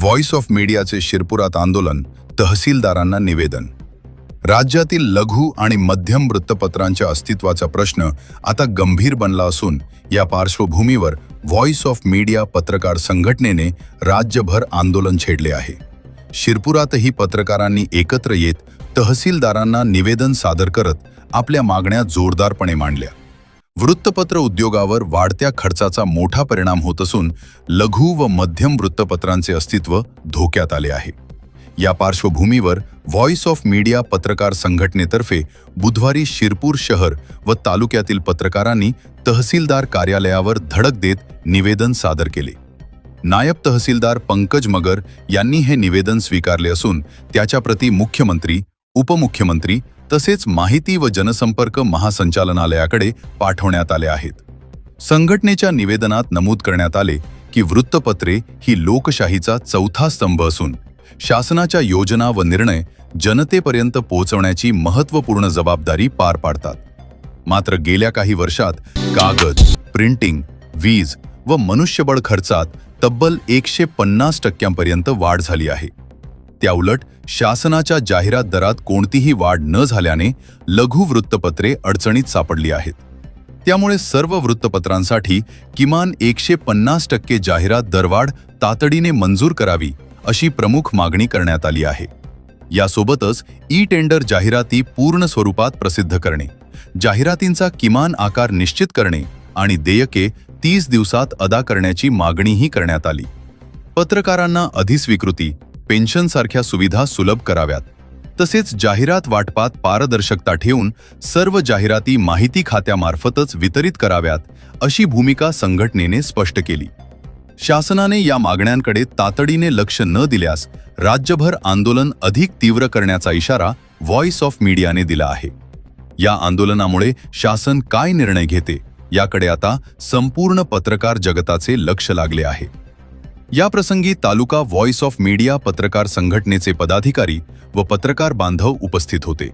Voice of मीडियाचे शिरपुरात आंदोलन, तहसीलदारांना निवेदन। राज्यातील लघु आणि मध्यम वृत्तपत्रांच्या अस्तित्वाचा प्रश्न आता गंभीर बनला असून या पार्श्वभूमीवर व्हॉइस ऑफ मीडिया पत्रकार संघटनेने राज्यभर आंदोलन छेडले आहे। शिरपुरातही पत्रकारांनी एकत्र येत तहसीलदारांना निवेदन सादर करत आपल्या मागण्या जोरदारपणे मांडल्या। वृत्तपत्र उद्योगावर वाढत्या खर्चाचा मोठा परिणाम होत असून लघु व मध्यम वृत्तपत्रांचे अस्तित्व धोक्यात आले आहे। या पार्श्वभूमीवर व्हॉइस ऑफ मीडिया पत्रकार संघटनेतर्फे बुधवारी शिरपूर शहर व तालुक्यातील पत्रकारांनी तहसीलदार कार्यालयावर धडक देत निवेदन सादर केले। नायब तहसीलदार पंकज मगर यांनी हे निवेदन स्वीकारले असून त्याच्या प्रती मुख्यमंत्री, उपमुख्यमंत्री तसेच माहिती व जनसंपर्क महासंचालनालयाकडे पाठवण्यात आले आहेत। संघटनेच्या निवेदनात नमूद करण्यात आले की वृत्तपत्रे ही लोकशाहीचा चौथा स्तंभ असून शासनाच्या योजना व निर्णय जनतेपर्यंत पोहोचवण्याची महत्त्वपूर्ण जबाबदारी पार पाडतात। मात्र गेल्या काही वर्षात कागद, प्रिंटिंग, वीज व मनुष्यबळ खर्चात तब्बल 150% वाढ झाली आहे। त्याउलट शासनाच्या जाहिरात दरात कोणतीही वाढ न झाल्याने लघु वृत्तपत्रे अडचणीत सापडली आहेत। त्यामुळे सर्व वृत्तपत्रांसाठी किमान 150% जाहिरात दरवाढ तातडीने मंजूर करावी अशी प्रमुख मागणी करण्यात आली आहे। यासोबतच ई-टेंडर जाहिराती पूर्ण स्वरूपात प्रसिद्ध करणे, जाहिरातींचा किमान आकार निश्चित करणे आणि देयके 30 दिवसात अदा करण्याची मागणीही करण्यात आली। पत्रकारांना अधिस्वीकृती, पेन्शनसारख्या सुविधा सुलभ कराव्यात, तसेच जाहिरात वाटपात पारदर्शकता ठेवून सर्व जाहिराती माहिती खात्यामार्फतच वितरित कराव्यात अशी भूमिका संघटनेने स्पष्ट केली। शासनाने या मागण्यांकडे तातडीने लक्ष न दिल्यास राज्यभर आंदोलन अधिक तीव्र करण्याचा इशारा व्हॉइस ऑफ मीडियाने दिला आहे। या आंदोलनामुळे शासन काय निर्णय घेते याकडे आता संपूर्ण पत्रकार जगताचे लक्ष लागले आहे। या प्रसंगी तालुका व्हॉइस ऑफ मीडिया पत्रकार संघटनेचे पदाधिकारी व पत्रकार बांधव उपस्थित होते।